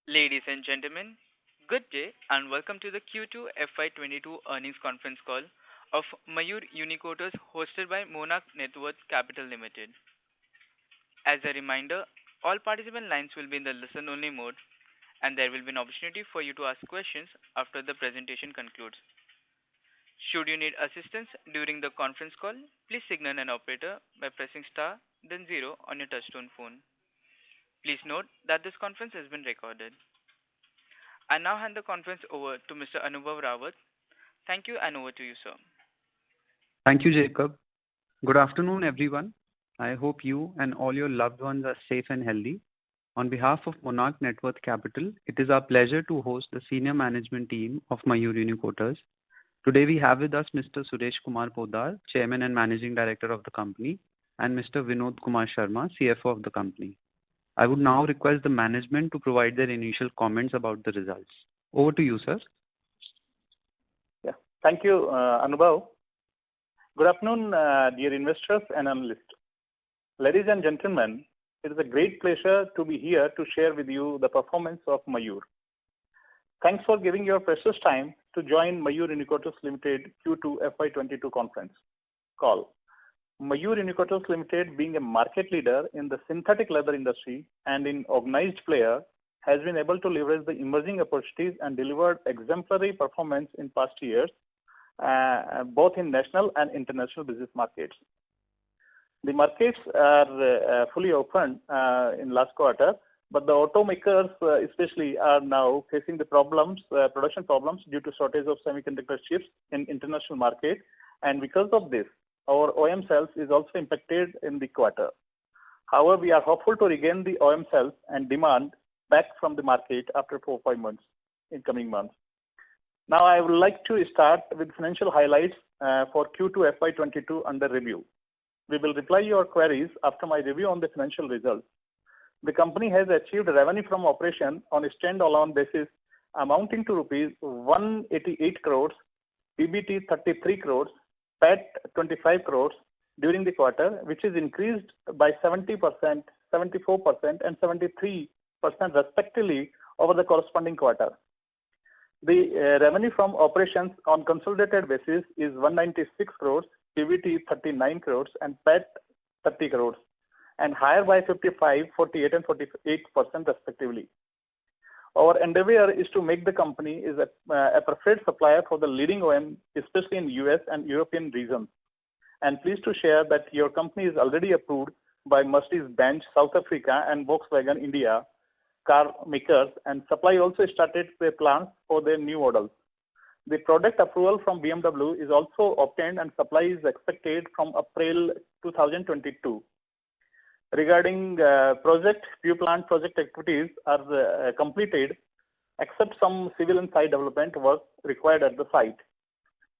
Ladies and gentlemen, good day and welcome to the Q2 FY22 earnings conference call of Mayur Uniquoters hosted by Monarch Networth Capital Limited. As a reminder, all participant lines will be in the listen only mode and there will be an opportunity for you to ask questions after the presentation concludes. Should you need assistance during the conference call, please signal an operator by pressing star then zero on your touchtone phone. Please note that this conference has been recorded. I now hand the conference over to Mr. Anubhav Rawat. Thank you and over to you, sir. Thank you, Jacob. Good afternoon, everyone. I hope you and all your loved ones are safe and healthy. On behalf of Monarch Networth Capital, it is our pleasure to host the senior management team of Mayur Uniquoters. Today we have with us Mr. Suresh Kumar Podar, Chairman and Managing Director of the company, and Mr. Vinod Kumar Sharma, CFO of the company. I would now request the management to provide their initial comments about the results. Over to you, sir. Yeah. Thank you, Anubhav. Good afternoon, dear investors and analysts. Ladies and gentlemen, it is a great pleasure to be here to share with you the performance of Mayur. Thanks for giving your precious time to join Mayur Uniquoters Limited Q2 FY22 conference call. Mayur Uniquoters Limited, being a market leader in the synthetic leather industry and in organized player, has been able to leverage the emerging opportunities and delivered exemplary performance in past years, both in national and international business markets. The markets are fully open in last quarter, but the automakers especially are now facing the problems, production problems due to shortage of semiconductor chips in international market, and because of this, our OEM sales is also impacted in the quarter. However, we are hopeful to regain the OEM sales and demand back from the market after 4-5 months in coming months. Now, I would like to start with financial highlights for Q2 FY22 under review. We will reply your queries after my review on the financial results. The company has achieved revenue from operation on a standalone basis amounting to rupees 188 crores, PBT 33 crores, PAT 25 crores during the quarter, which is increased by 70%, 74% and 73% respectively over the corresponding quarter. The revenue from operations on consolidated basis is 196 crores, PBT 39 crores and PAT 30 crores and higher by 55, 48 and 48% respectively. Our endeavor is to make the company is a preferred supplier for the leading OEM, especially in US and European regions. And pleased to share that your company is already approved by Mercedes-Benz South Africa and Volkswagen India car makers, and supply also started their plans for their new models. The product approval from BMW is also obtained and supply is expected from April 2022. Regarding few plant project activities are completed except some civil and site development work required at the site.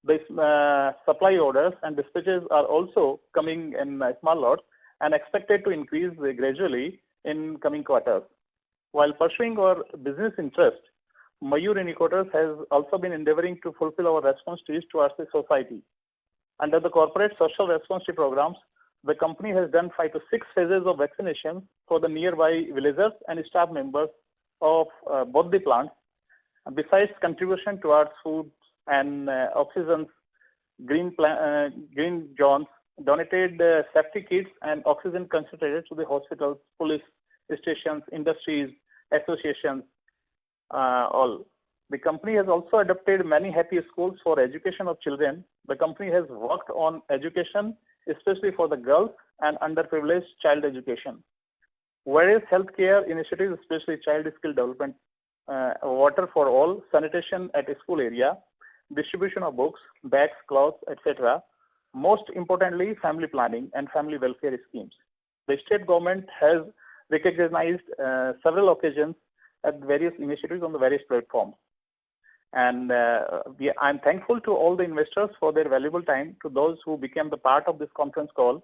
The supply orders and dispatches are also coming in small lots and expected to increase gradually in coming quarters. While pursuing our business interest, Mayur Uniquoters has also been endeavoring to fulfill our responsibilities towards the society. Under the corporate social responsibility programs, the company has done 5 to 6 phases of vaccination for the nearby villagers and staff members of both the plants. Besides contribution towards food and oxygen, green zones, donated safety kits and oxygen concentrated to the hospitals, police stations, industries, associations, all. The company has also adopted many happy schools for education of children. The company has worked on education, especially for the girls and underprivileged child education. Various healthcare initiatives, especially child skill development, water for all, sanitation at a school area, distribution of books, bags, clothes, etc. Most importantly, family planning and family welfare schemes. The state government has recognized several occasions at various initiatives on the various platforms. And I'm thankful to all the investors for their valuable time, to those who became the part of this conference call.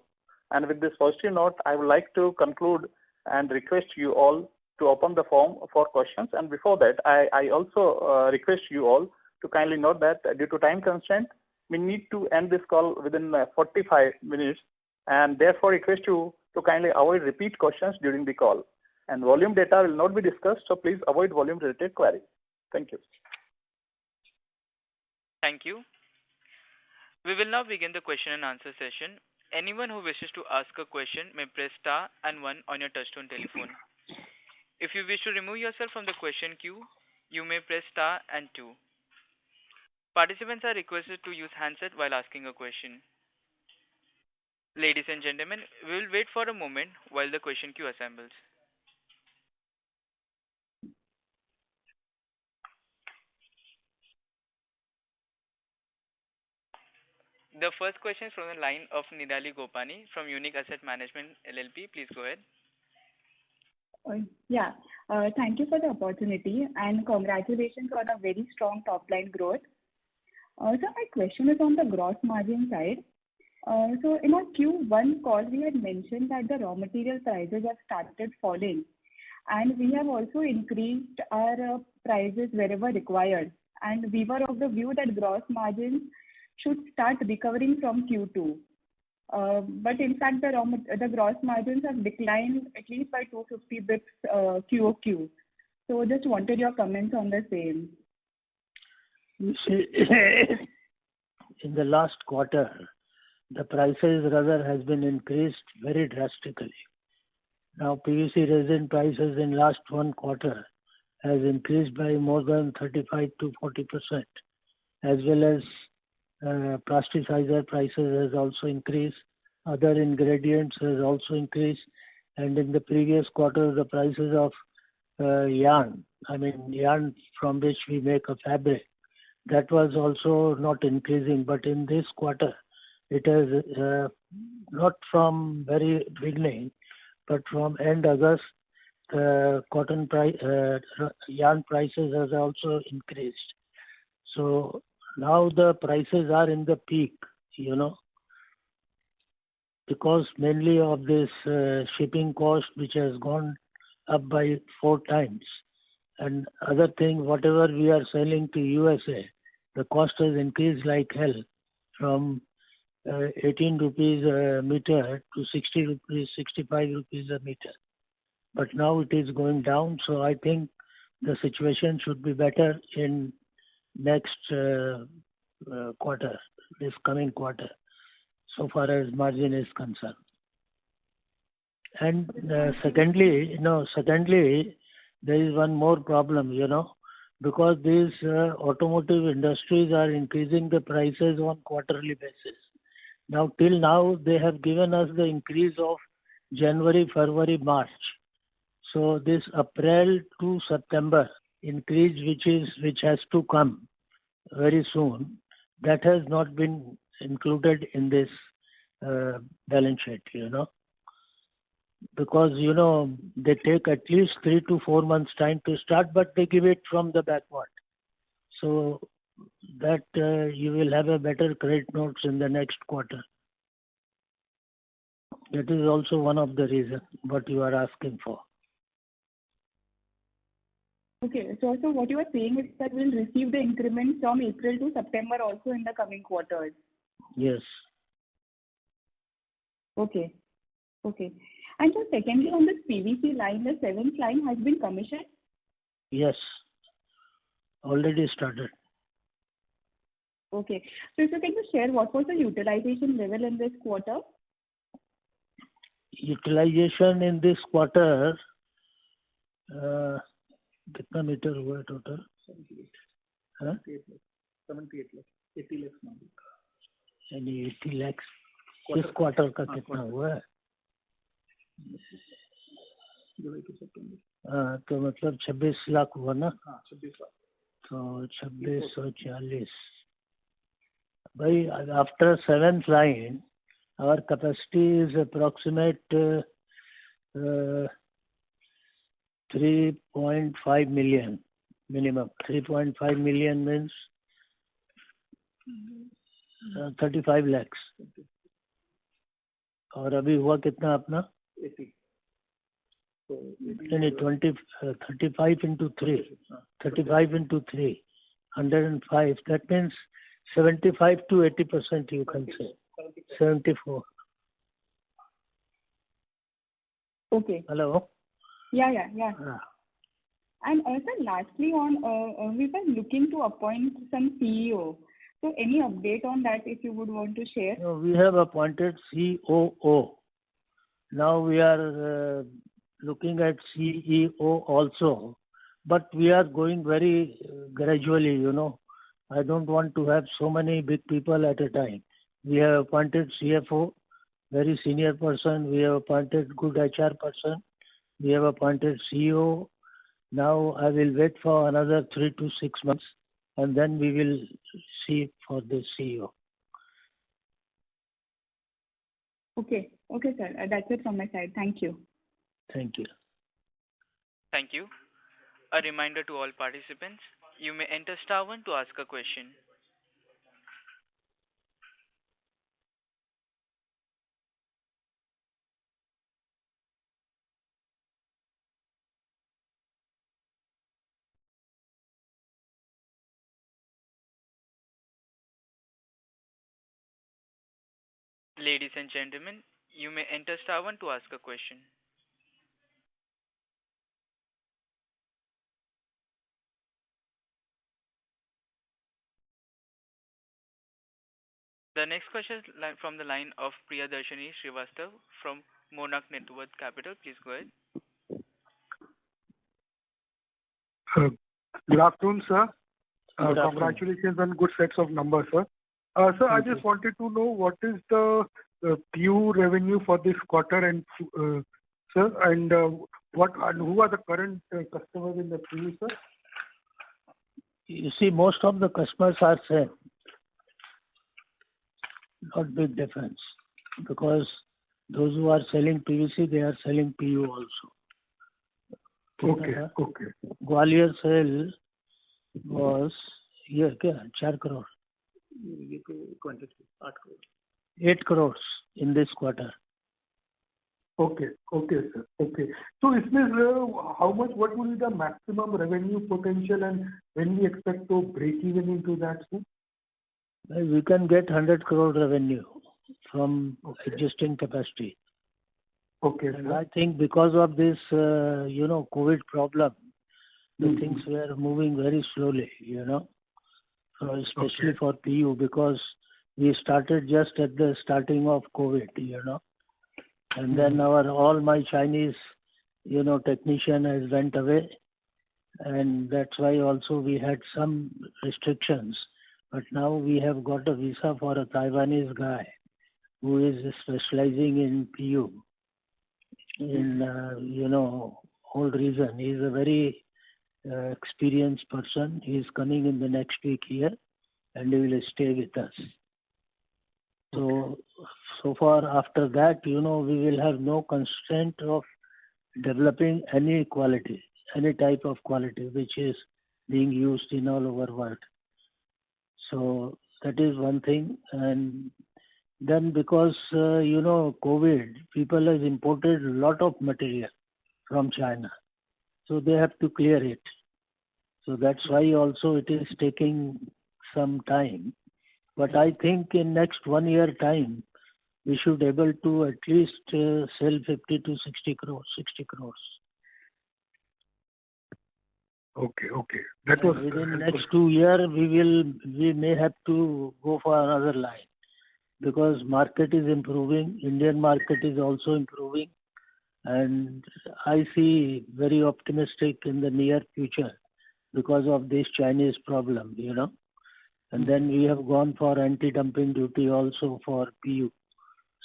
And with this positive note, I would like to conclude and request you all to open the forum for questions. And before that, I also request you all to kindly note that due to time constraint, we need to end this call within 45 minutes, and therefore request you to kindly avoid repeat questions during the call. and volume data will not be discussed, so please avoid volume related queries. Thank you. Thank you. We will now begin the question and answer session. Anyone who wishes to ask a question may press star and 1 on your touchtone telephone. If you wish to remove yourself from the question queue, you may press star and 2. Participants are requested to use handset while asking a question. Ladies and gentlemen, we will wait for a moment while the question queue assembles. The first question is from the line of Nidali Gopani from Unique Asset Management LLP. Please go ahead. Thank you for the opportunity and congratulations on a very strong top line growth. So my question is on the gross margin side. So in our Q1 call, we had mentioned that the raw material prices have started falling, and we have also increased our prices wherever required. And we were of the view that gross margins should start recovering from Q2. But in fact, the gross margins have declined at least by 250 bits QOQ. So just wanted your comments on the same. You see, in the last quarter, the prices rather has been increased very drastically. Now PVC resin prices in last one quarter has increased by more than 35 to 40%, as well as plasticizer prices has also increased, other ingredients has also increased, and in the previous quarter the prices of yarn from which we make a fabric, that was also not increasing, but in this quarter it has not from very beginning, but from end August, cotton price, yarn prices has also increased. So now the prices are in the peak, because mainly of this shipping cost which has gone up by 4 times, and other thing, whatever we are selling to USA, the cost has increased like hell from 18 rupees a meter to 60 rupees, 65 rupees a meter. But now it is going down, so I think the situation should be better in next quarter, this coming quarter, so far as margin is concerned. And secondly, there is one more problem, because these automotive industries are increasing the prices on quarterly basis. Now, till now, they have given us the increase of January, February, March. So this April to September increase, which has to come very soon, that has not been included in this balance sheet, because they take at least 3 to 4 months time to start, but they give it from the backward, so that you will have a better credit notes in the next quarter. That is also one of the reasons what you are asking for. Okay, so what you are saying is that we'll receive the increment from April to September also in the coming quarters. Yes. Okay. And so secondly, on this PVC line, the 7th line has been commissioned? Yes, already started. Okay. So if you can just share what was the utilization level in this quarter? Utilization in this quarter, कितना metre हुआ है total? 78 lakhs, 80 lakhs यानी 80 lakhs इस quarter का कितना हुआ है? तो मतलब 26 लाख हुआ ना? तो 2640. भाई, after 7th line, our capacity is approximate 3.5 million minimum. 3.5 million means 35 lakhs. और अभी हुआ कितना अपना? 80. नहीं, 35 into 3. 35 into 3. 105. That means 75 to 80% you can say. 74. Okay. Hello? Yeah. Uh, And sir, lastly, we were looking to appoint some CEO. So any update on that if you would want to share? no, we have appointed COO. Now we are looking at CEO also, but we are going very gradually, I don't want to have so many big people at a time. We have appointed CFO, very senior person. We have appointed good HR person. We have appointed CEO. Now I will wait for another 3 to 6 months, and then we will see for the CEO. Okay, sir. That's it from my side. Thank you. Thank you. Thank you. A reminder to all participants, you may enter star one to ask a question. Ladies and gentlemen, you may enter star one to ask a question. The next question is from the line of Priyadarshini Srivastav from Monarch Networth Capital. Please go ahead. Good afternoon, sir. Good afternoon. Congratulations on good sets of numbers, sir. Sir, I Thank you. just wanted to know what is the PU revenue for this quarter, and sir, and who are the current customers in the PU, sir? You see, most of the customers are same. Not big difference, because those who are selling PVC, they are selling PU also. Okay. Gwalior sale was 4 crore. 8 crores in this quarter. Okay, sir. Okay. So, what will be the maximum revenue potential, and when we expect to break even into that, sir? We can get 100 crore revenue from existing capacity. Okay, And sir. I think because of this, COVID problem, the things were moving very slowly, so especially for PU, because we started just at the starting of COVID, and then all my Chinese, technician has went away, and that's why also we had some restrictions. But now we have got a visa for a Taiwanese guy who is specializing in PU in, whole region. He is a very experienced person. He is coming in the next week here, and he will stay with us. So far after that, we will have no constraint of developing any quality, any type of quality which is being used in all over world. So that is one thing. And then because, COVID, people has imported a lot of material from China. So they have to clear it. So that's why also it is taking some time. But I think in next 1 year time, we should able to at least sell 50 to 60 crores. Okay. That was Within next 2 years, we may have to go for another line, because market is improving. Indian market is also improving, and I see very optimistic in the near future because of this Chinese problem, And then we have gone for anti-dumping duty also for PU,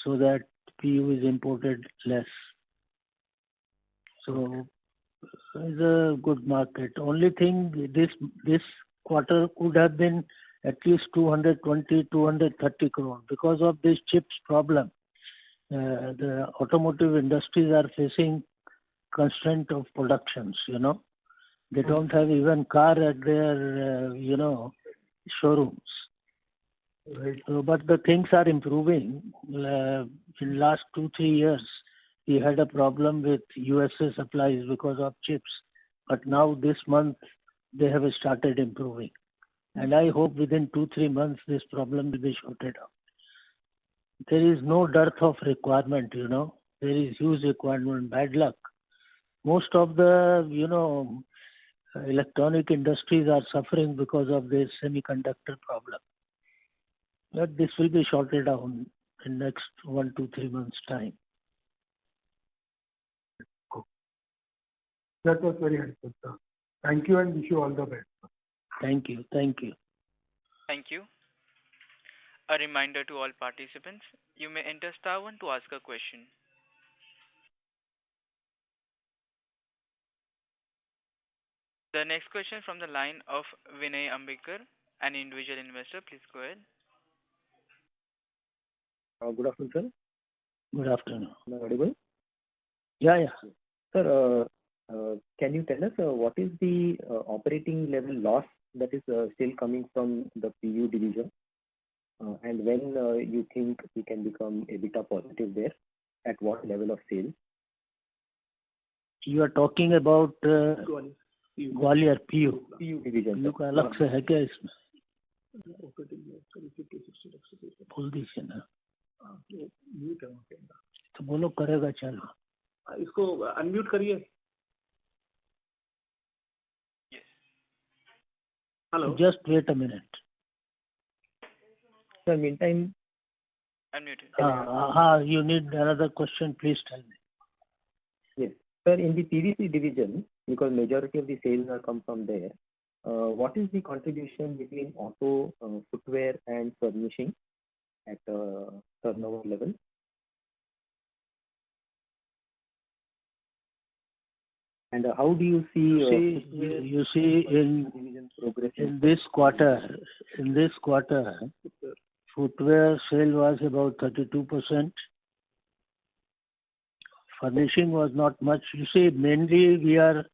so that PU is imported less. So it's a good market. Only thing, this quarter could have been at least 220, 230 crore because of this chips problem. The automotive industries are facing constraint of productions, They don't have even car at their, showrooms. right. So, but the things are improving. In last 2-3 years, we had a problem with USA supplies because of chips. But now this month, they have started improving. And I hope within 2-3 months, this problem will be sorted out. There is no dearth of requirement, There is huge requirement. Bad luck. most of the, electronic industries are suffering because of this semiconductor problem. But this will be sorted down in next 1 to 3 months' time. That was very helpful, sir. Thank you and wish you all the best. Thank you. Thank you. Thank you. A reminder to all participants, you may enter star 1 to ask a question. The next question from the line of Vinay Ambekar, an individual investor. Please go ahead. Good afternoon, sir. Good afternoon. Am I audible? Yeah. Sir, can you tell us what is the operating level loss that is still coming from the PU division? And when you think we can become EBITDA positive there? At what level of sales? You are talking about Gwalior PU division. PU का अलग से है क्या इसमें? बोल दीजिए ना. तो बोलो करेगा चलो. इसको अनम्यूट करिए. Yes. Hello. Just wait a minute. Sir, meantime. Unmuted. You need another question, please tell me. Yes. Sir, in the PVC division, because majority of the sales are come from there, what is the contribution between auto, footwear and furnishing at turnover level? And how do you see? You see in this quarter, footwear sale was about 32%. Furnishing was not much. You see, mainly we are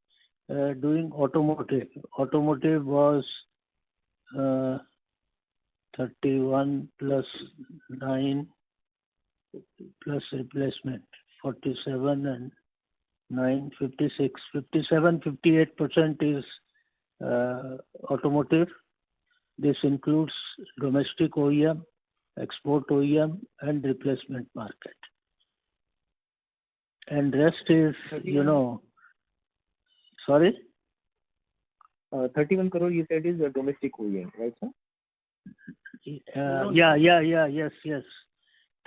doing automotive. Automotive was 31 plus 9 plus replacement, 47 and 9, 56. 57, 58% is automotive. This includes domestic OEM, export OEM and replacement market. And rest is, sorry? 31 crore you said is a domestic OEM, right, sir? Yes.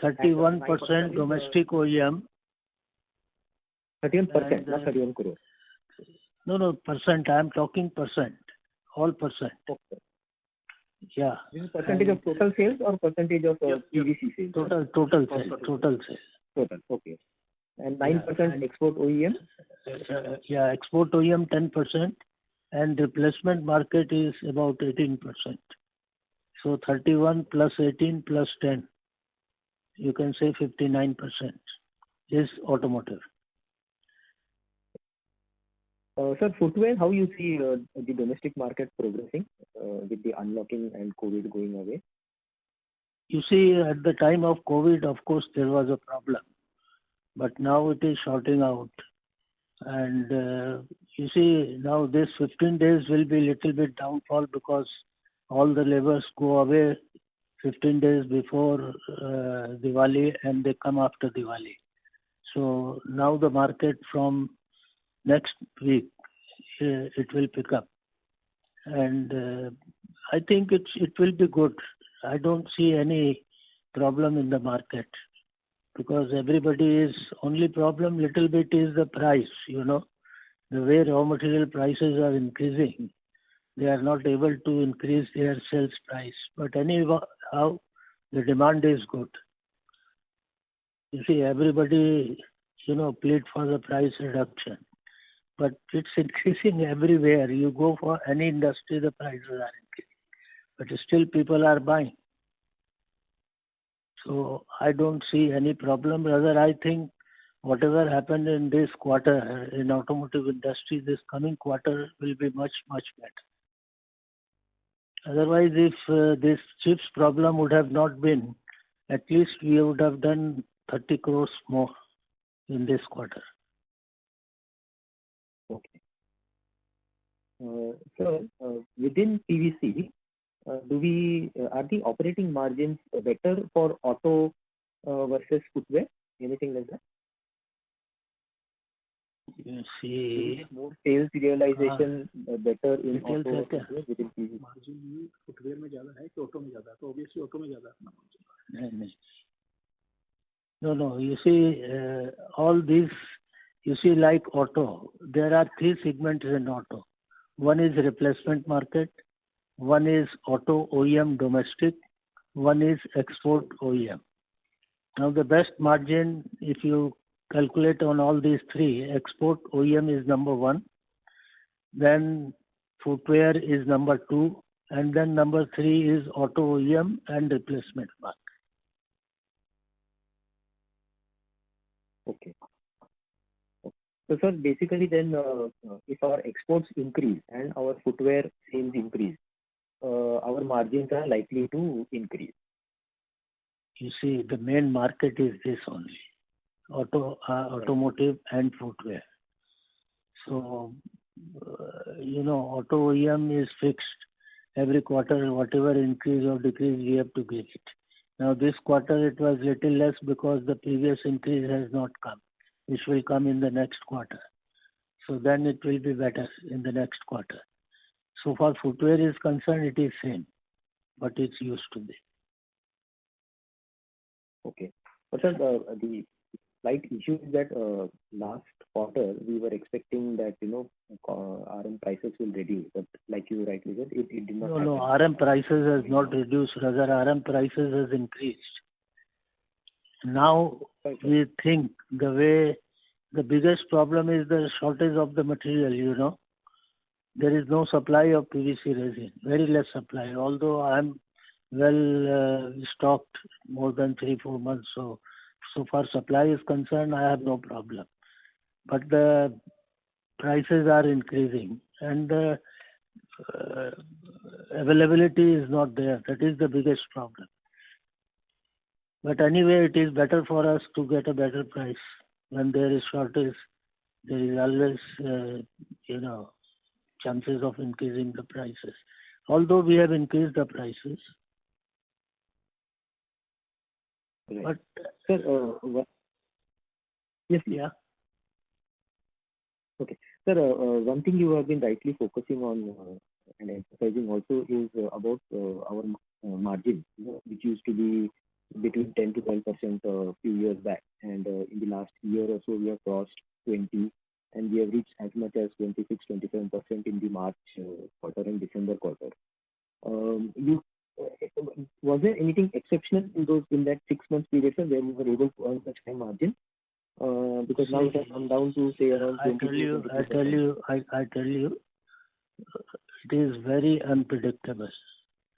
31% domestic OEM. 31%, not 31 crore. No, percent. I am talking percent. All percent. Okay. Yeah. This is percentage of total sales or percentage of PVC sales? Total sales. Total, okay. And 9% export OEM? Export OEM 10% and replacement market is about 18%. So 31 plus 18 plus 10, you can say 59% is automotive. Sir, footwear, how you see the domestic market progressing with the unlocking and COVID going away? You see, at the time of COVID, of course, there was a problem. But now it is sorting out. And you see, now this 15 days will be little bit downfall because all the labors go away 15 days before Diwali and they come after Diwali. So now the market from next week, it will pick up. And I think it will be good. I don't see any problem in the market because everybody is, only problem little bit is the price, the way raw material prices are increasing. They are not able to increase their sales price. But anyhow, the demand is good. You see, everybody, plead for the price reduction. But it's increasing everywhere. You go for any industry, the prices are increasing. But still people are buying. So I don't see any problem. Rather, I think whatever happened in this quarter in automotive industry, this coming quarter will be much, much better. Otherwise, if this chips problem would have not been, at least we would have done 30 crores more in this quarter. Okay. So within PVC, are the operating margins better for auto versus footwear? Anything like that? You Will see, get more sales realization better in retail auto or sector. footwear within PVC? Margin भी footwear में ज्यादा है कि auto में ज्यादा है, तो obviously auto में ज्यादा अपना मार्जिन। नहीं, नहीं. No. You see, all these, you see, like auto, there are three segments in auto. One is replacement market, one is auto OEM domestic, one is export OEM. Now, the best margin, if you calculate on all these three, export OEM is number one, then footwear is number two, and then number three is auto OEM and replacement market. Okay. So, sir, basically then, if our exports increase and our footwear sales increase, our margins are likely to increase. You see, the main market is this only, automotive and footwear. So, auto OEM is fixed. Every quarter, whatever increase or decrease, we have to get it. Now, this quarter, it was little less because the previous increase has not come, which will come in the next quarter. So then it will be better in the next quarter. So far, footwear is concerned, it is same, but it's used to be. Okay. But sir, the slight issue is that last quarter we were expecting that RM prices will reduce, but like you rightly said, it did not. No, RM prices has not reduced. Rather, RM prices has increased. Now we think the biggest problem is the shortage of the material. There is no supply of PVC resin, very less supply. Although I am well stocked more than 3-4 months, so far supply is concerned, I have no problem. But the prices are increasing and the availability is not there. That is the biggest problem. But anyway, it is better for us to get a better price. When there is shortage, there is always, chances of increasing the prices. Although we have increased the prices. Right. But sir, yes, yeah. Okay, sir. One thing you have been rightly focusing on and emphasizing also is about our margin, which used to be between 10 to 12% a few years back, and in the last year or so we have crossed 20, and we have reached as much as 26-27% in the March quarter and December quarter. Was there anything exceptional in that 6 months period, sir, where we were able to earn such high margin? Because now it has come down to say around 20%. I tell you, it is very unpredictable.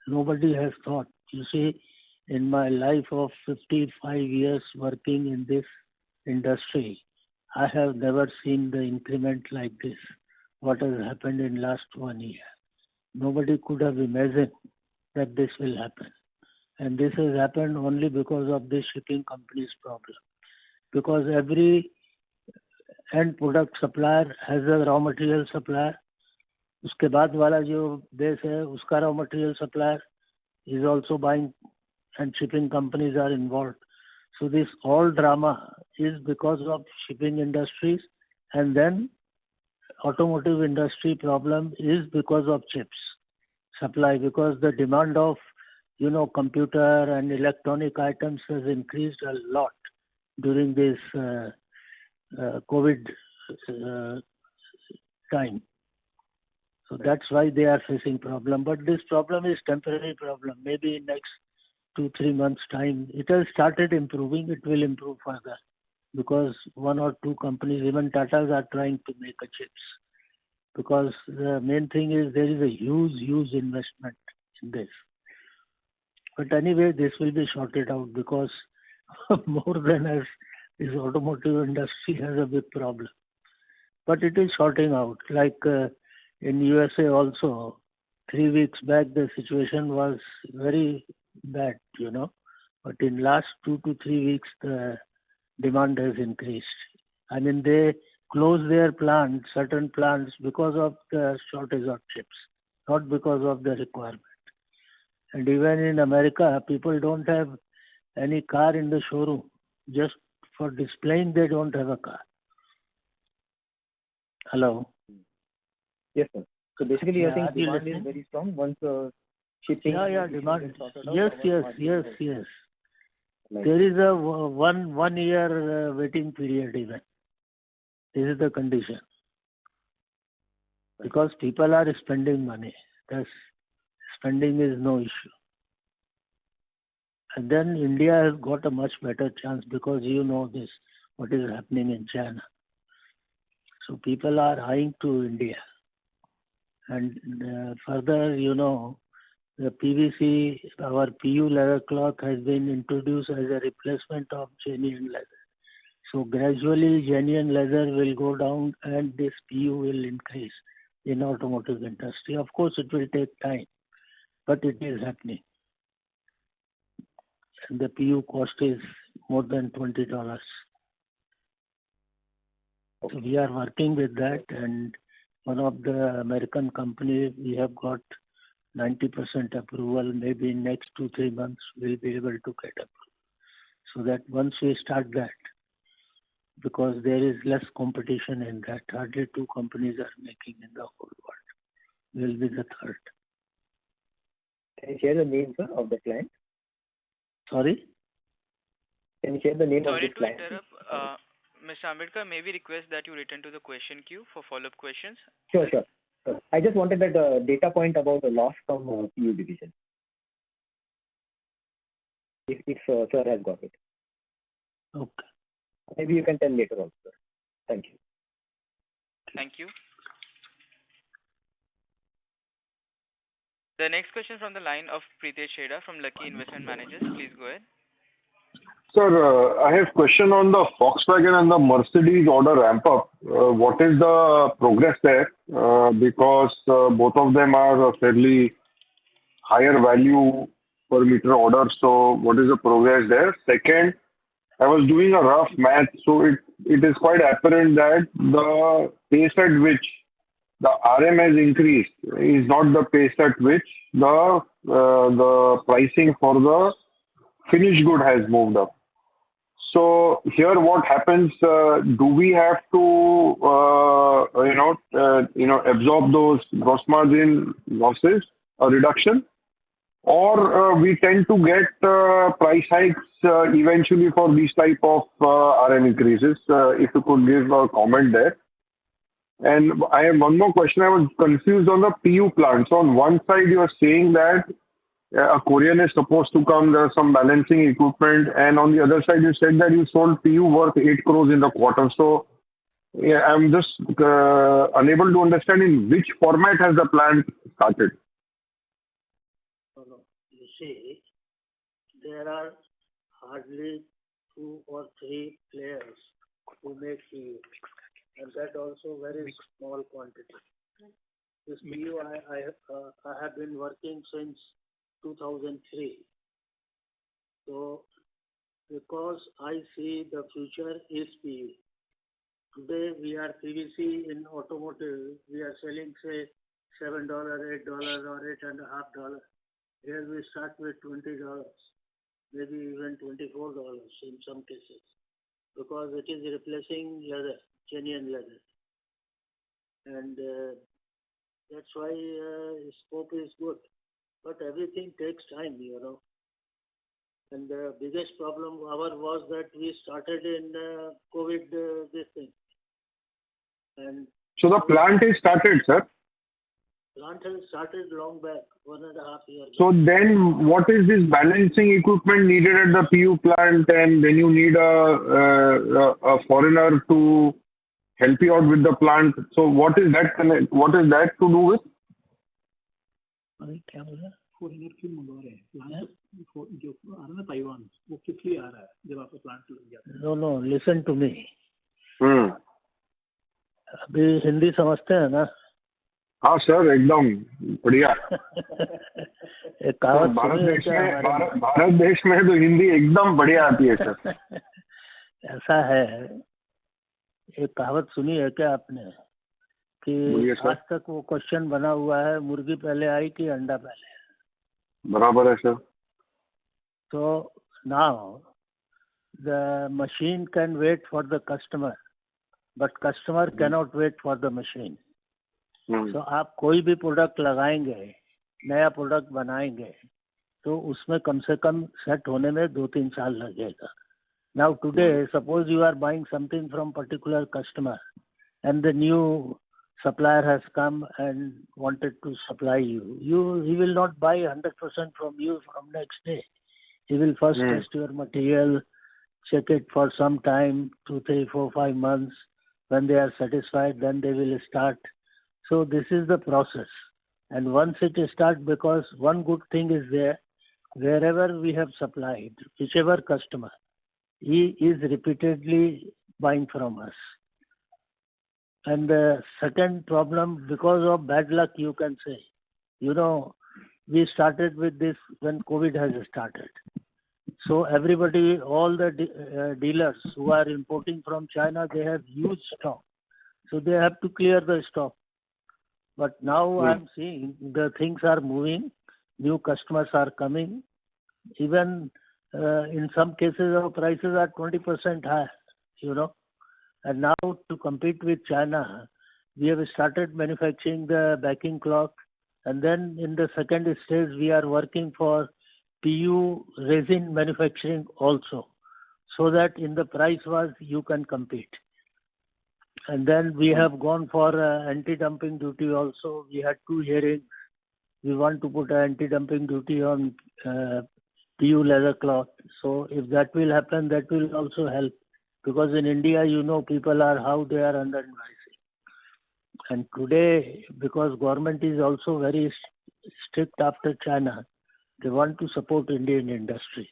Nobody has thought. You see, in my life of 55 years working in this industry, I have never seen the increment like this. What has happened in last 1 year? Nobody could have imagined that this will happen. And this has happened only because of this shipping company's problem. Because every end product supplier has a raw material supplier. उसके बाद वाला जो देश है उसका raw material supplier is also buying and shipping companies are involved. So this all drama is because of shipping industries, and then automotive industry problem is because of chips supply, because the demand of computer and electronic items has increased a lot during this COVID time. So that's why they are facing problem. But this problem is temporary problem. Maybe in next 2-3 months time, it has started improving. It will improve further because 1 or 2 companies, even Tatas, are trying to make a chips. Because the main thing is there is a huge investment in this. But anyway, this will be sorted out because more than us, this automotive industry has a big problem. But it is sorting out. Like in USA also, 3 weeks back the situation was very bad, But in last 2 to 3 weeks the demand has increased. I mean, they closed their plants, certain plants, because of the shortage of chips, not because of the requirement. And even in America, people don't have any car in the showroom. Just for displaying, they don't have a car. Hello. Yes, sir. So basically, you're saying Are you demand is listening? very strong once shipping. Yeah, issues demand. get sorted out, Yes, our yes, margin yes, will yes. like There is a 1 year waiting period even. This is the condition. Because people are spending money. Thus, spending is no issue. And then India has got a much better chance because you know this, what is happening in China. So people are eyeing to India. And further, you know, the PVC, our PU leather cloth has been introduced as a replacement of genuine leather. So gradually genuine leather will go down and this PU will increase in automotive industry. Of course, it will take time, but it is happening. And the PU cost is more than $20. So we are working with that, and one of the American companies, we have got 90% approval. Maybe in next 2-3 months we'll be able to get approval. So that once we start that, because there is less competition in that, hardly 2 companies are making in the whole world. We'll be the third. Can you share the name, sir, of the client? Sorry? Can you share the name of Sorry this to client? interrupt. Mr. Ambedkar, may we request that you return to the question queue for follow-up questions? Sure. I just wanted that data point about the loss from PU division. If sir has got it. Okay. Maybe you can tell later also, sir. Thank you. Thank you. The next question from the line of Pritesh Chheda from Lucky Investment Managers. Please go ahead. Sir, I have question on the Volkswagen and the Mercedes order ramp up. What is the progress there? Because both of them are a fairly higher value per meter order. So what is the progress there? Second, I was doing a rough math, so it is quite apparent that the pace at which the RM has increased is not the pace at which the pricing for the finished good has moved up. So here, what happens? Do we have to absorb those gross margin losses, a reduction, or we tend to get price hikes eventually for these type of RM increases? If you could give a comment there. And I have one more question. I was confused on the PU plant. So on one side, you are saying that a Korean is supposed to come, there are some balancing equipment, and on the other side, you said that you sold PU worth 8 crores in the quarter. So yeah, I'm just unable to understand in which format has the plant started. No. You see, there are hardly 2 or 3 players who make PU, and that also very small quantity. This PU I have been working since 2003. So because I see the future is PU. Today we are PVC in automotive. We are selling say $7, $8 or $8.50. Here we start with $20, maybe even $24 in some cases, because it is replacing leather, genuine leather, and that's why scope is good. But everything takes time, you know. And the biggest problem our was that we started in COVID this thing. And so the plant is started, sir. Plant has started long back, 1.5 years. So then what is this balancing equipment needed at the PU plant, and then you need a foreigner to help you out with the plant? So what is that to do with? क्या बोला? Foreigner क्यों मंगवा रहे हैं? Plant जो आ रहा है ना ताइवान, वो किस लिए आ रहा है जब आपका प्लांट लग जाता है? No, listen to me. अभी हिंदी समझते हैं ना? हाँ सर, एकदम बढ़िया। एक कहावत भारत देश में तो हिंदी एकदम बढ़िया आती है सर। ऐसा है, एक कहावत सुनी है क्या आपने कि आज तक वो क्वेश्चन बना हुआ है, मुर्गी पहले आई कि अंडा पहले? बराबर है sir. So now the machine can wait for the customer but customer cannot wait for the machine. So आप कोई भी प्रोडक्ट लगाएंगे, नया प्रोडक्ट बनाएंगे, तो उसमें कम से कम सेट होने में 2-3 साल लगेगा. Now today, suppose you are buying something from particular customer and the new supplier has come and wanted to supply you. He will not buy 100% from you from next day. He will first test your material, check it for some time, 2, 3, 4, 5 months. When they are satisfied, then they will start. So this is the process. And once it starts, because one good thing is there, wherever we have supplied, whichever customer, he is repeatedly buying from us. And the second problem, because of bad luck, you can say, we started with this when COVID has started. So everybody, all the dealers who are importing from China, they have huge stock. So they have to clear the stock. But now I'm seeing the things are moving, new customers are coming. Even in some cases, our prices are 20% higher, And now to compete with China, we have started manufacturing the backing cloth. And then in the second stage, we are working for PU resin manufacturing also, so that in the price wise you can compete. And then we have gone for anti-dumping duty also. We had 2 hearings. We want to put an anti-dumping duty on PU leather cloth. So if that will happen, that will also help. Because in India, people are how they are under invoicing. And today, because government is also very strict after China, they want to support Indian industry.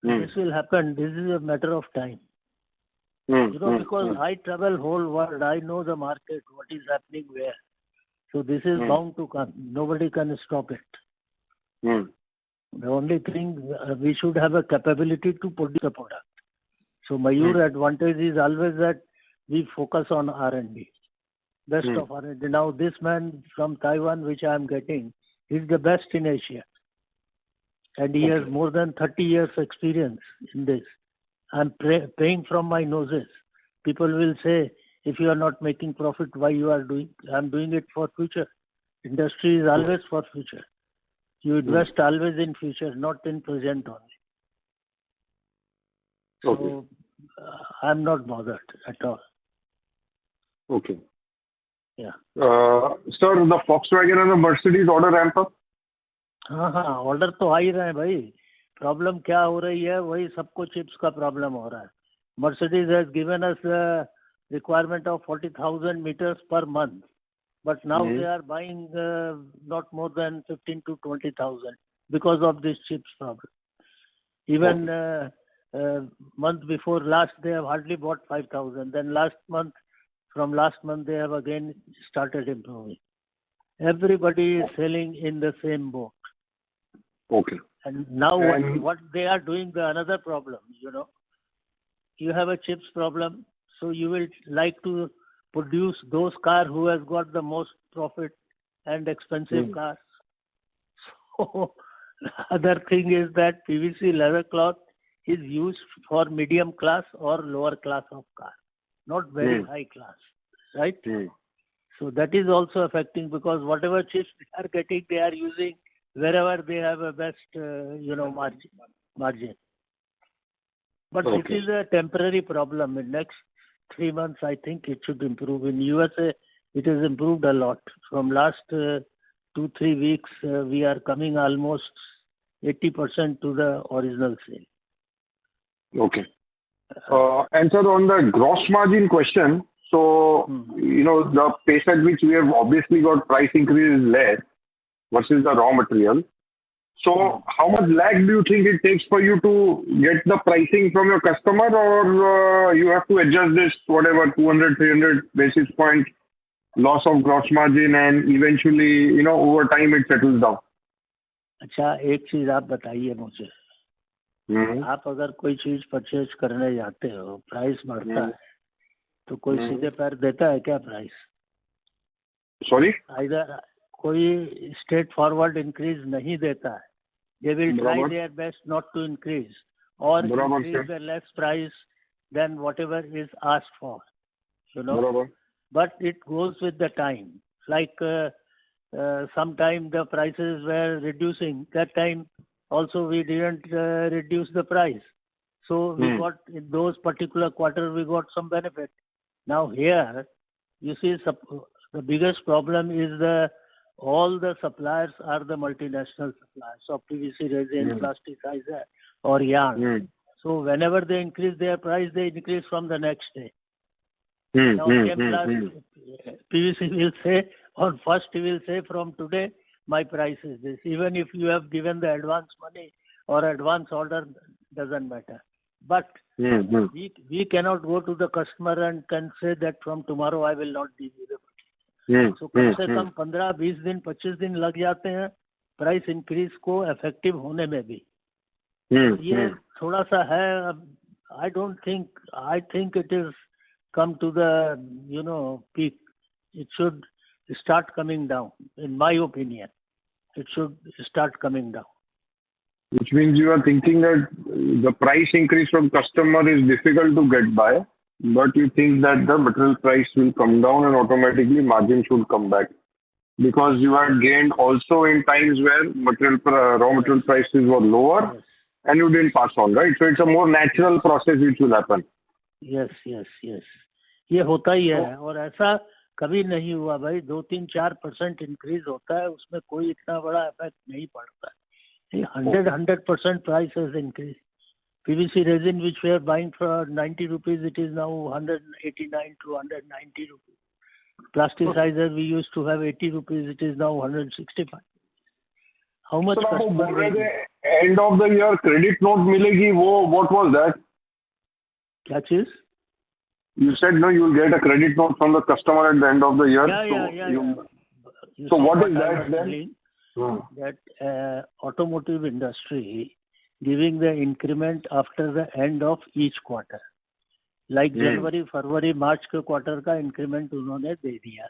This will happen. This is a matter of time. Because I travel whole world, I know the market, what is happening where. So this is bound to come. Nobody can stop it. The only thing, we should have a capability to produce a product. So Mayur advantage is always that we focus on R&D. Best of R&D. Now this man from Taiwan, which I am getting, is the best in Asia. And he has more than 30 years experience in this. I'm paying from my noses. People will say, if you are not making profit, why you are doing? I'm doing it for future. Industry is always for future. You invest always in future, not in present only. So I'm not bothered at all. Okay. Yeah. Sir, the Volkswagen and the Mercedes order ramp up? हाँ order तो आ ही रहे हैं भाई. Problem क्या हो रही है, वही सबको चिप्स का प्रॉब्लम हो रहा है. Mercedes has given us a requirement of 40,000 meters per month, but now they are buying not more than 15 to 20,000 because of this chips problem. Even month before last, they have hardly bought 5,000. Then from last month, they have again started improving. Everybody is selling in the same boat. Okay. And now what they are doing, another problem, you have a chips problem, so you will like to produce those cars who has got the most profit and expensive cars. So the other thing is that PVC leather cloth is used for medium class or lower class of car, not very high class, right? So that is also affecting, because whatever chips they are getting, they are using wherever they have a best, margin. But it is a temporary problem. In next 3 months, I think it should improve. In USA, it has improved a lot. From last 2-3 weeks, we are coming almost 80% to the original sale. Okay. And sir, on the gross margin question, so, the pace at which we have obviously got price increase is less versus the raw material. So, how much lag do you think it takes for you to get the pricing from your customer, or you have to adjust this, whatever, 200-300 basis point loss of gross margin, and eventually, over time it settles down? अच्छा, एक चीज आप बताइए मुझे. आप अगर कोई चीज परचेज करने जाते हो, प्राइस बढ़ता है, तो कोई सीधे पैर देता है क्या प्राइस? सॉरी, इधर कोई स्ट्रेट फॉरवर्ड इंक्रीज नहीं देता है. They will try their best not to increase और increase the less price then whatever is asked for. बराबर. But it goes with the time. Like sometime the prices were reducing. That time also we didn't reduce the price. So we got, in those particular quarter, we got some benefit. Now here, you see, the biggest problem is all the suppliers are the multinational suppliers of PVC resin, plasticizer or yarn. So whenever they increase their price, they increase from the next day. Now PVC will say, on first he will say, from today my price is this. Even if you have given the advance money or advance order, doesn't matter. But we cannot go to the customer and can say that from tomorrow I will not give you the money. So कम से कम 15-20 दिन 25 दिन लग जाते हैं price increase को effective होने में भी. ये थोड़ा सा है. I think it is come to the peak. It should start coming down. In my opinion, it should start coming down. Which means you are thinking that the price increase from customer is difficult to get by, but you think that the material price will come down and automatically margin should come back. Because you had gained also in times where raw material prices were lower and you didn't pass on, right? So it's a more natural process which will happen. Yes. ये होता ही है और ऐसा कभी नहीं हुआ भाई. 2-3-4% increase होता है, उसमें कोई इतना बड़ा इफेक्ट नहीं पड़ता है. 100% price has increased. PVC resin which we are buying for 90 rupees, it is now 189 to 190 rupees. Plasticizer we used to have 80 rupees, it is now 165. How much customer will end of the year credit note milegi, what was that? क्या चीज? You said no, you will get a credit note from the customer at the end of the year. Yeah. So what is that then? That automotive industry giving the increment after the end of each quarter, like जनवरी फरवरी मार्च के quarter का increment उन्होंने दे दिया.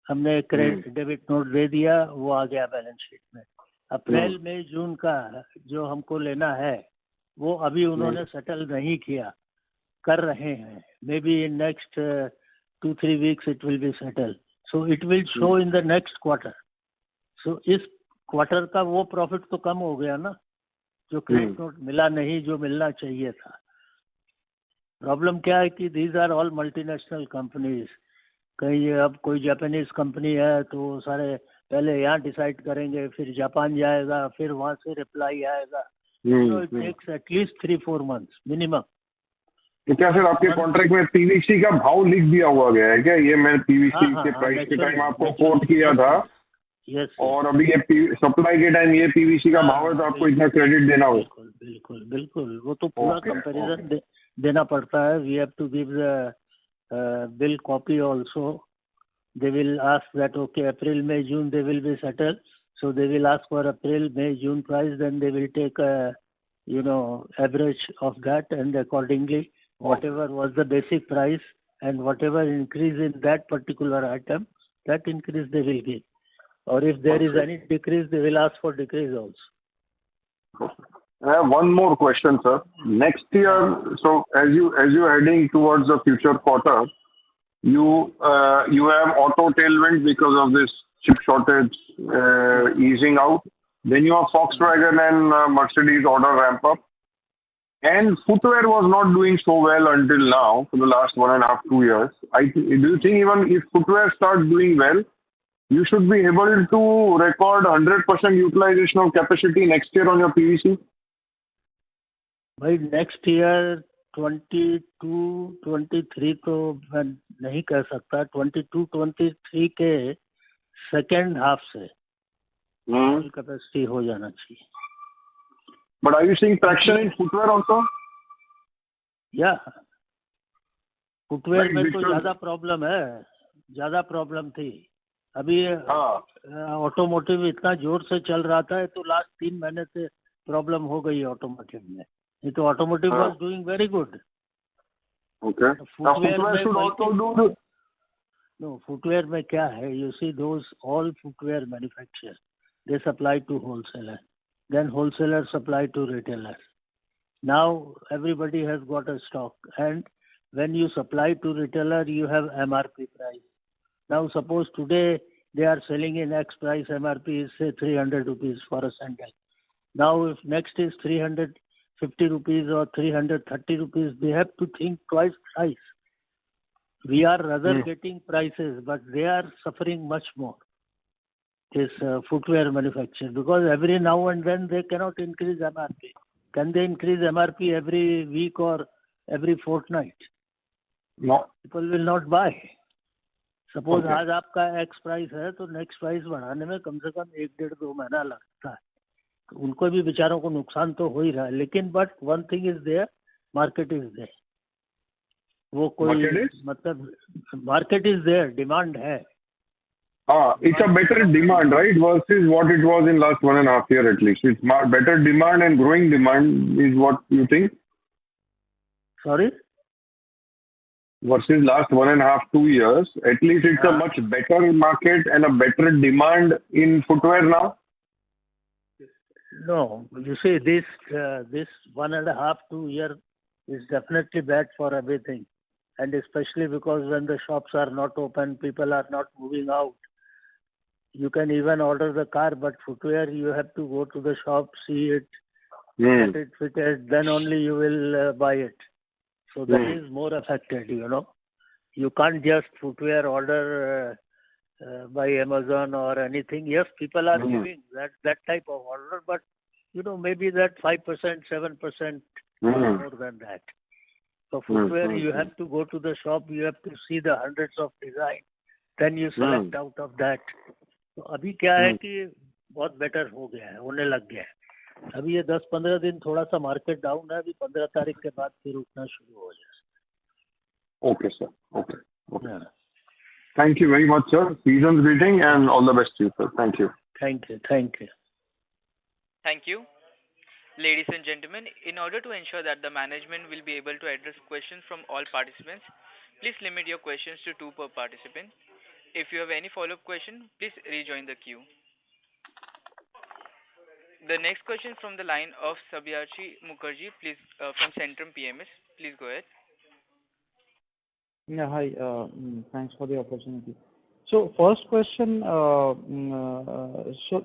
हमने credit debit note दे दिया, वो आ गया balance sheet में. अप्रैल May जून का जो हमको लेना है वो अभी उन्होंने सेटल नहीं किया, कर रहे हैं. May be in next 2-3 weeks it will be settled. So it will show in the next quarter. So इस क्वार्टर का वो प्रॉफिट तो कम हो गया ना, जो क्रेडिट नोट मिला नहीं, जो मिलना चाहिए था. प्रॉब्लम क्या है कि these are all multinational companies. कहीं अब कोई जापानीज कंपनी है तो सारे पहले यहाँ डिसाइड करेंगे, फिर जापान जाएगा, फिर वहाँ से रिप्लाई आएगा. So it takes at least 3-4 months minimum. तो क्या सर आपके कॉन्ट्रैक्ट में पीवीसी का भाव लिख दिया हुआ गया है क्या? ये मैंने पीवीसी के प्राइस के टाइम आपको कोट किया था. और अभी ये सप्लाई के टाइम ये पीवीसी का भाव है तो आपको इतना क्रेडिट देना होगा. बिल्कुल वो तो पूरा कंपैरिजन देना पड़ता है. We have to give the bill copy also. They will ask that okay April May June they will be settled. So they will ask for April May June price, then they will take average of that and accordingly whatever was the basic price and whatever increase in that particular item, that increase they will give. Or if there is any decrease, they will ask for decrease also. I have one more question, sir. Next year, so as you are heading towards the future quarter, you have auto tailwind because of this chip shortage easing out. Then you have Volkswagen and Mercedes order ramp up. And footwear was not doing so well until now for the last 1.5-2 years. Do you think even if footwear starts doing well, you should be able to record 100% utilization of capacity next year on your PVC? By next year 22-23 तो मैं नहीं कह सकता. 22-23 के second half से capacity हो जाना चाहिए. But are you seeing traction in footwear also? Yeah. Footwear में तो ज्यादा प्रॉब्लम थी. अभी ऑटोमोटिव इतना जोर से चल रहा था तो लास्ट 3 महीने से प्रॉब्लम हो गई ऑटोमोटिव में. नहीं तो automotive was doing very good. Okay. Footwear में क्या है, you see those all footwear manufacturer they supply to wholesaler. Then wholesalers supply to retailers. Now everybody has got a stock and When you supply to retailer, you have MRP price. Now suppose today they are selling in X price, MRP is say 300 rupees for a sandal. Now if next is 350 rupees or 330 rupees, they have to think twice price. We are rather getting prices, but they are suffering much more. This footwear manufacturer, because every now and then they cannot increase MRP. Can they increase MRP every week or every fortnight? No. People will not buy. Suppose आज आपका x price है तो next price बढ़ाने में कम से कम 1-1.5-2 महीना लगता है, तो उनको भी बेचारों को नुकसान तो हो ही रहा है, लेकिन but one thing is there, market is there. वो कोई मतलब मार्केट इज देयर, डिमांड है. It's a better demand, right, versus what it was in last 1.5 year at least. It's better demand and growing demand is what you think? Sorry? Versus last 1.5-2 years, at least it's a much better market and a better demand in footwear now? No, you see this 1.5-2 year is definitely bad for everything, and especially because when the shops are not open, people are not moving out. You can even order the car, but footwear you have to go to the shop, see it, get it fitted, then only you will buy it. So that is more affected, you know. You can't just footwear order by Amazon or anything. Yes, people are giving that type of order, but you know, maybe that 5%, 7% more than that. So footwear, you have to go to the shop, you have to see the hundreds of designs, then you select out of that. तो अभी क्या है कि बहुत better हो गया है, होने लग गया है. अभी ये 10-15 दिन थोड़ा सा मार्केट डाउन है, अभी 15 तारीख के बाद फिर उठना शुरू हो जाए. Okay, sir. Okay. Thank you very much, sir. Season's greeting and all the best to you, sir. Thank you. Thank you. Thank you. Ladies and gentlemen, in order to ensure that the management will be able to address questions from all participants, please limit your questions to 2 per participant. If you have any follow-up question, please rejoin the queue. The next question from the line of Sabyasachi Mukherjee, please, from Centrum PMS. Please go ahead. Yeah, hi. Thanks for the opportunity. So first question, so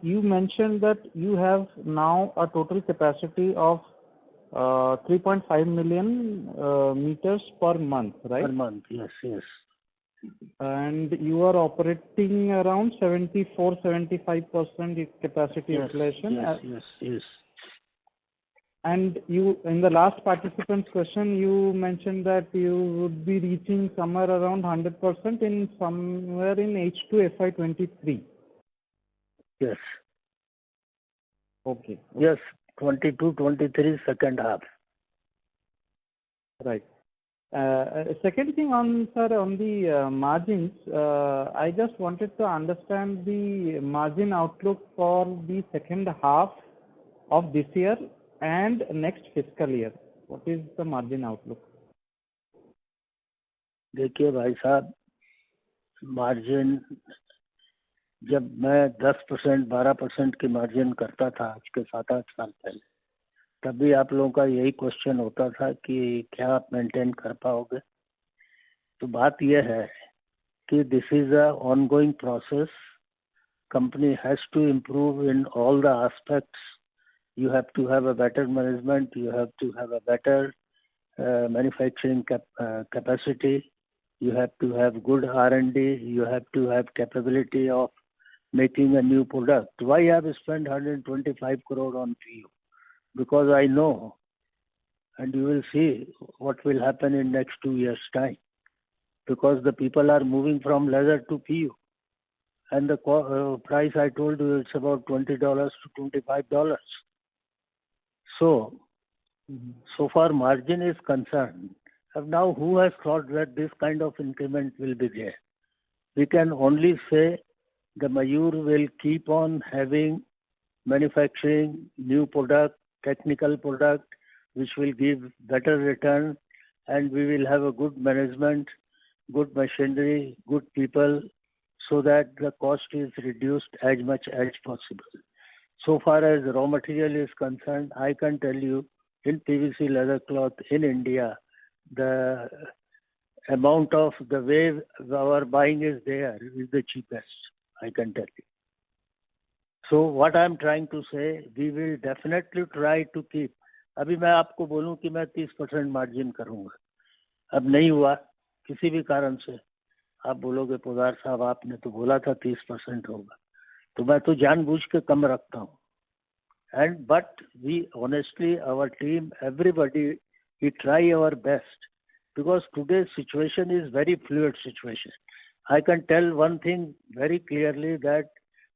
you mentioned that you have now a total capacity of 3.5 million meters per month, right? Per month, yes. And you are operating around 74-75% capacity utilization. Yes. And you, in the last participant's question, you mentioned that you would be reaching somewhere around 100% in somewhere in H2 FY23. Yes. Okay. Yes, 22-23 second half. Right. Second thing on the margins, I just wanted to understand the margin outlook for the second half of this year and next fiscal year. What is the margin outlook? देखिए भाई साहब, margin जब मैं 10% 12% की margin करता था आज के 7-8 साल पहले, तभी आप लोगों का यही क्वेश्चन होता था कि क्या आप मेंटेन कर पाओगे. तो बात यह है कि this is a ongoing process. Company has to improve in all the aspects. You have to have a better management, you have to have a better manufacturing capacity, you have to have good R&D, you have to have capability of making a new product. Why I have spent 125 crore on PU? Because I know, and you will see what will happen in next 2 years' time. Because the people are moving from leather to PU. And the price I told you, it's about $20 to $25. So far margin is concerned. Now who has thought that this kind of increment will be there? We can only say the Mayur will keep on having manufacturing new product, technical product, which will give better return, and we will have a good management, good machinery, good people, so that the cost is reduced as much as possible. So far as raw material is concerned, I can tell you in PVC leather cloth in India, the amount of the way our buying is there is the cheapest, I can tell you. So what I am trying to say, we will definitely try to keep. अभी मैं आपको बोलूं कि मैं 30% margin करूंगा, अब नहीं हुआ किसी भी कारण से, आप बोलोगे पोदार साहब आपने तो बोला था 30% होगा, तो मैं तो जानबूझ के कम रखता हूँ. And but we honestly, our team, everybody, we try our best, because today's situation is very fluid situation. I can tell one thing very clearly, that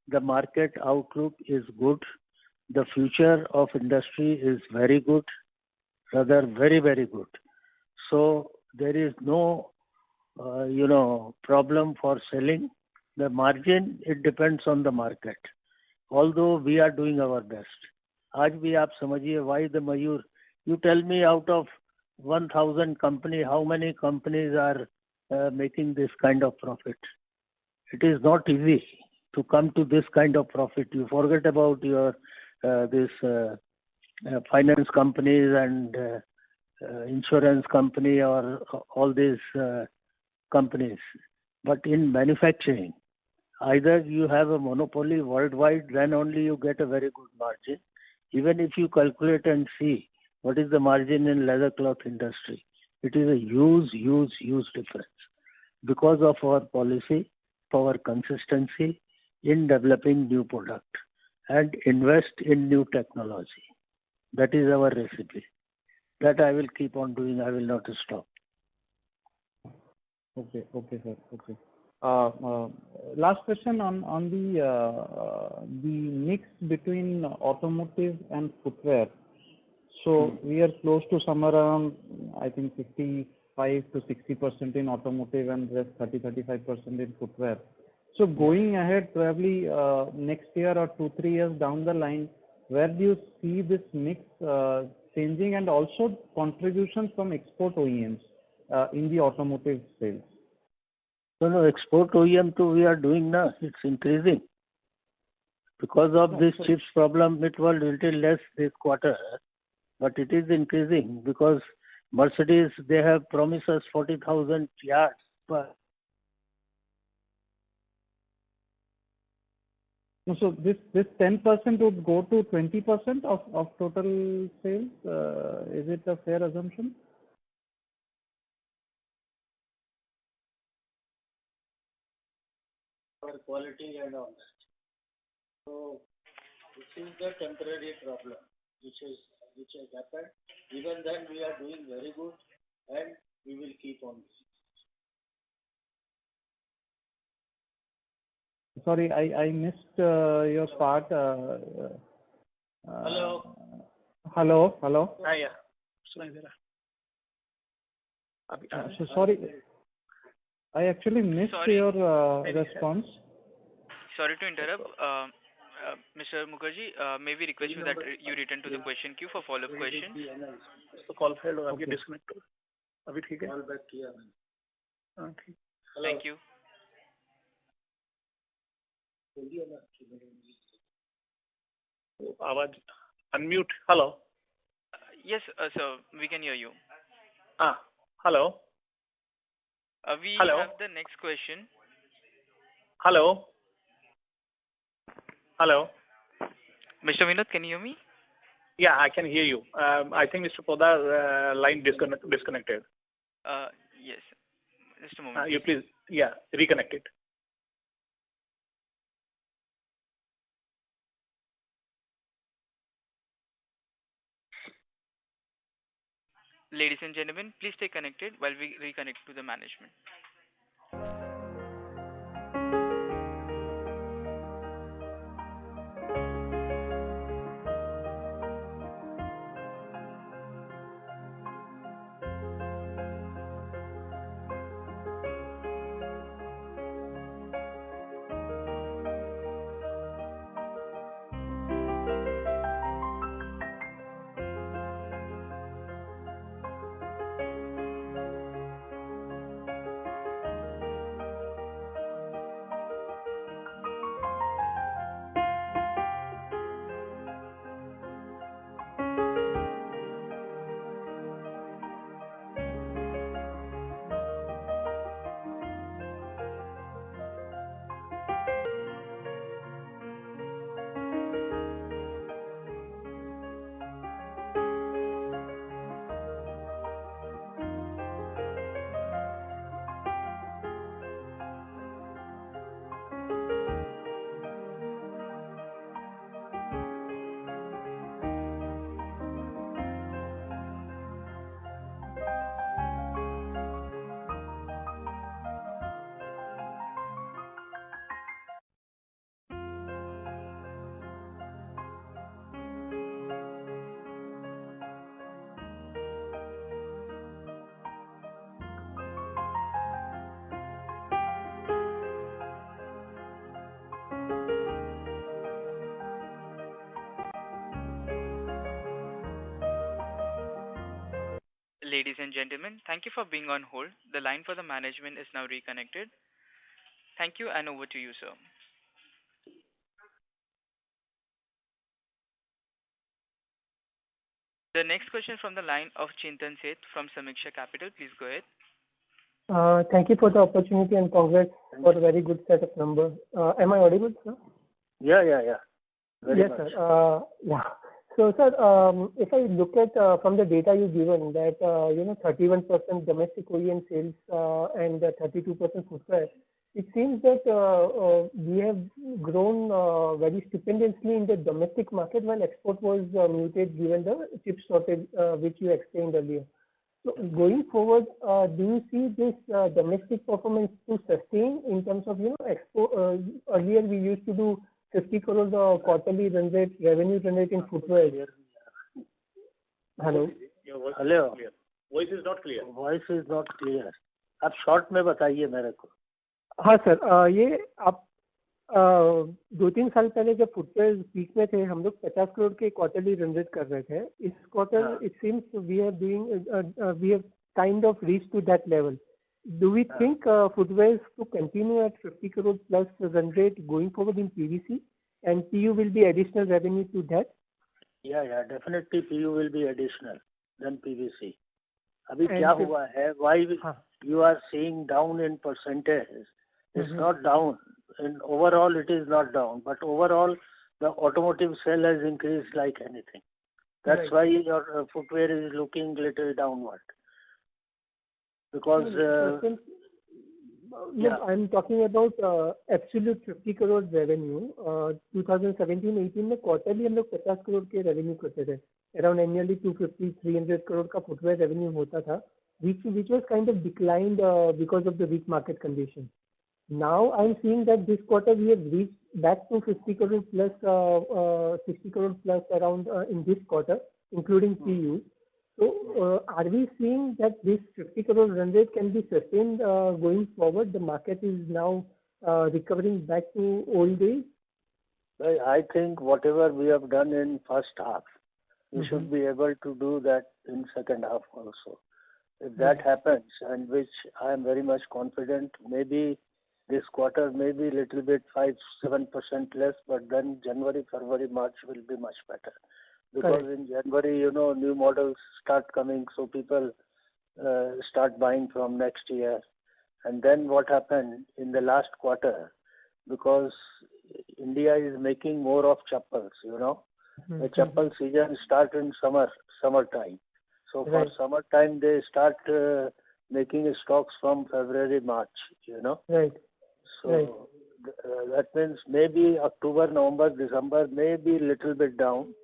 the market outlook is good. The future of industry is very good, rather very, very good. So there is no, problem for selling. The margin, it depends on the market. Although we are doing our best. आज भी आप समझिए, why the Mayur? You tell me, out of 1,000 company, how many companies are making this kind of profit? It is not easy to come to this kind of profit. You forget about your this finance companies and insurance company or all these companies. But in manufacturing, either you have a monopoly worldwide, then only you get a very good margin. Even if you calculate and see what is the margin in leather cloth industry, it is a huge, huge, huge difference because of our policy, our consistency in developing new product and invest in new technology. That is our recipe. That I will keep on doing. I will not stop. Okay, sir. Okay. Last question on the mix between automotive and footwear. So we are close to somewhere around, I think, 55 to 60% in automotive and rest 30-35% in footwear. So going ahead, probably next year or 2-3 years down the line, where do you see this mix changing, and also contributions from export OEMs in the automotive sales? No, export OEM too we are doing now. It's increasing. Because of this chips problem, it was little less this quarter, but it is increasing because Mercedes, they have promised us 40,000 yards per. So this 10% would go to 20% of total sales. Is it a fair assumption? For quality and all that. So this is the temporary problem which has happened. Even then we are doing very good, and we will keep on. Sorry, I missed your part. Hello. Hello. Yeah. So sorry, I actually missed your response. Sorry to interrupt. Mr. Mukherjee, may we request you that you return to the question queue for follow-up questions? तो call failed हो गया, disconnect हो. अभी ठीक है? Call back किया मैंने. हाँ ठीक. Thank you. आवाज unmute. Hello. Yes, sir, we can hear you. Hello. We Hello. have the next question. Hello. Mr. Vinod, can you hear me? Yeah, I can hear you. I think Mr. Podar line disconnected. Yes. Just a moment. You please, reconnect it. Ladies and gentlemen, please stay connected while we reconnect to the management. Ladies and gentlemen, thank you for being on hold. The line for the management is now reconnected. Thank you, and over to you, sir. The next question from the line of Chintan Seth from Samiksha Capital. Please go ahead. Thank you for the opportunity and congrats for a very good set of numbers. Am I audible, sir? Yeah. Very Yes, much. sir. Yeah. So, sir, if I look at from the data you've given that 31% domestic OEM sales and 32% footwear, it seems that we have grown very stupendously in the domestic market while export was muted given the chip shortage which you explained earlier. So going forward, do you see this domestic performance to sustain in terms of export? Earlier we used to do 50 crores quarterly revenue run rate in footwear. Hello. Hello Voice is not clear. Voice is not clear आप short में बताइए मेरे को हाँ sir, ये आप 2-3 साल पहले जब फुटवेयर पीक में थे हम लोग 50 करोड़ के क्वार्टरली रन रेट कर रहे थे. इस quarter it seems we have kind of reach to that level. Do we think footwear to continue at 50 crore plus run rate going forward in PVC and PU will be additional revenue to that? Yeah, definitely PU will be additional than PVC. अभी क्या हुआ है? Why you are seeing down in percentage? It's not down. In overall, it is not down. But overall, the automotive sale has increased like anything. That's why your footwear is looking little downward. Because I'm talking about absolute 50 crore revenue. 2017-18 में quarterly हम लोग 50 करोड़ के revenue करते थे. Around annually 250-300 crore का footwear revenue होता था, which was kind of declined because of the weak market condition. Now I'm seeing that this quarter we have reached back to 50 crore plus 60 crore plus around in this quarter, including PU. So are we seeing that this 50 crore run rate can be sustained going forward? The market is now recovering back to old days. I think whatever we have done in first half, we should be able to do that in second half also. If that happens, and which I am very much confident, maybe this quarter may be little bit 5-7% less, but then January, February, March will be much better. Because in January, new models start coming, so people start buying from next year. And then what happened in the last quarter, because India is making more of chappals, the chappal season start in summertime. So for summertime, they start making stocks from February, March, Right. So that means maybe October, November, December may be little bit down.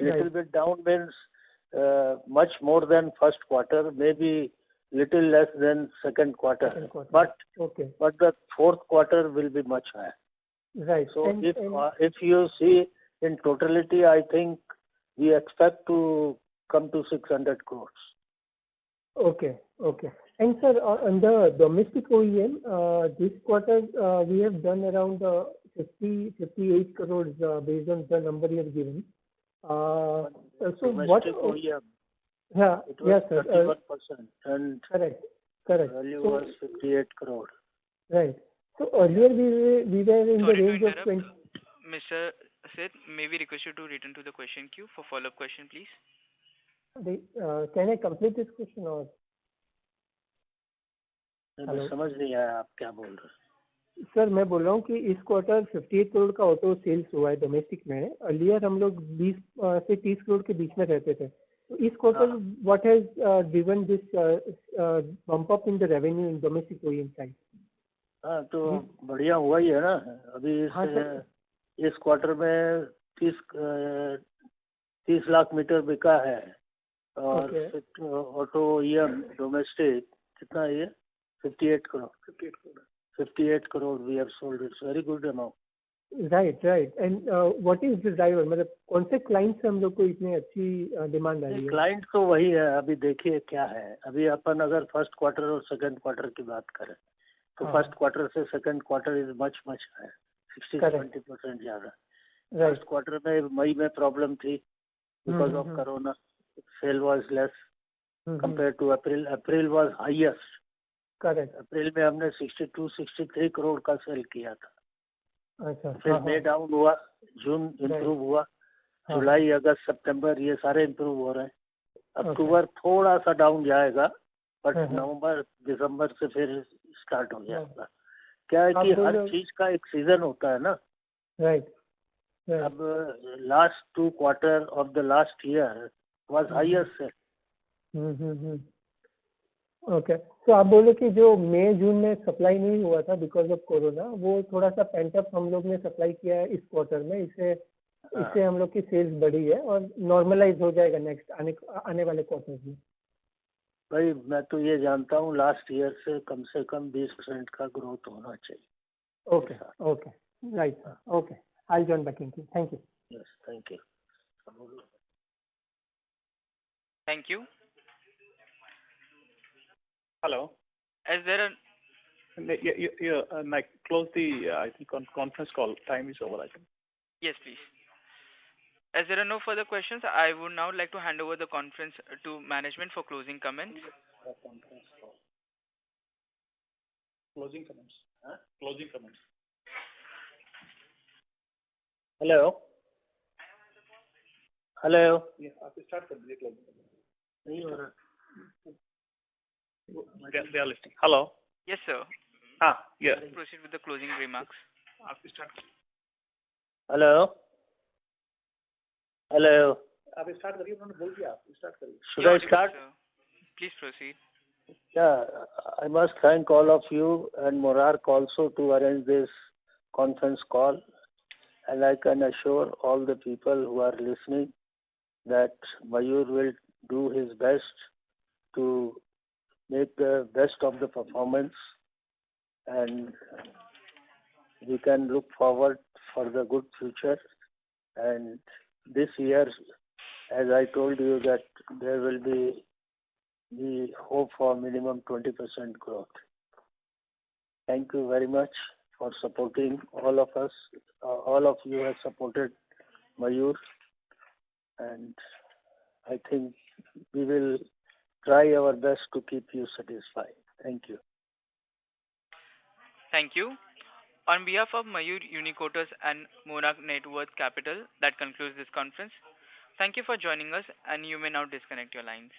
Little bit down means much more than first quarter, maybe little less than second quarter. But the fourth quarter will be much higher. Right. So if you see in totality, I think we expect to come to 600 crores. Okay. And sir, on the domestic OEM, this quarter we have done around 58 crores based on the number you have given. So domestic OEM. Yeah, it was sir. 31%, and correct. value was 58 crore. Right. So earlier we were in the range of 20. Mr. Seth, may we request you to return to the question queue for follow-up question, please? Can I complete this question or? मुझे समझ नहीं आया आप क्या बोल रहे हैं. Sir मैं बोल रहा हूँ कि इस क्वार्टर 58 करोड़ का ऑटो सेल्स हुआ है डोमेस्टिक में. अर्लियर हम लोग 20 से 30 करोड़ के बीच में रहते थे. तो इस quarter what has given this bump up in the revenue in domestic OEM side? हाँ तो बढ़िया हुआ ही है ना. अभी इस क्वार्टर में 30 लाख मीटर बिका है और ऑटो ओईएम डोमेस्टिक कितना है? 58 crore we have sold. It's very good amount. Right. And what is the driver? मतलब कौन से क्लाइंट से हम लोग को इतनी अच्छी डिमांड आ रही है? क्लाइंट तो वही है. अभी देखिए क्या है. अभी अपन अगर फर्स्ट क्वार्टर और सेकंड क्वार्टर की बात करें तो फर्स्ट क्वार्टर से सेकंड क्वार्टर इज मच है 60-70% ज्यादा. फर्स्ट क्वार्टर में मई में प्रॉब्लम थी because of corona. Sale was less. Compare to April. April was highest. Correct. अप्रैल में हमने 62-63 करोड़ का सेल किया था. अच्छा. फिर मई डाउन हुआ, जून इम्प्रूव हुआ, जुलाई अगस्त सितंबर ये सारे इम्प्रूव हो रहे हैं. अक्टूबर थोड़ा सा डाउन जाएगा, बट नवंबर दिसंबर से फिर स्टार्ट हो जाएगा. क्या है कि हर चीज का एक सीजन होता है ना. राइट. अब last 2 quarter of the last year was highest sale. Okay. तो आप बोले कि जो मई जून में सप्लाई नहीं हुआ था बिकॉज ऑफ कोरोना, वो थोड़ा सा पेंटअप हम लोग ने सप्लाई किया है इस क्वार्टर में. इससे हम लोग की सेल्स बढ़ी है और नॉर्मलाइज हो जाएगा नेक्स्ट आने वाले क्वार्टर में. भाई मैं तो ये जानता हूँ लास्ट ईयर से कम 20% का ग्रोथ होना चाहिए. Okay. Okay. Right. Okay. I join back in. Thank you. Yes, thank you. Thank you. Hello. Is there a Mike, close the I think conference call. Time is over, I think. yes, please. As there are no further questions, I would now like to hand over the conference to management for closing comments. Closing comments. Closing comments. Hello. Hello. आप start कर दीजिए closing. नहीं हो रहा. They are listening. Hello. Yes, sir. Yeah. Let's proceed with the closing remarks. आप start. Hello. Hello. आप start करिए. उन्होंने बोल दिया, आप स्टार्ट करिए. Should I start? Please proceed. Yeah, I must thank all of you and Morark also to arrange this conference call, and I can assure all the people who are listening that Mayur will do his best to make the best of the performance, and we can look forward for the good future. And this year, as I told you, that there will be, we hope for minimum 20% growth. Thank you very much for supporting all of us. All of you have supported Mayur, and I think we will try our best to keep you satisfied. Thank you. Thank you. On behalf of Mayur Uniquoters and Monarch Net Worth Capital, that concludes this conference. Thank you for joining us, and you may now disconnect your lines.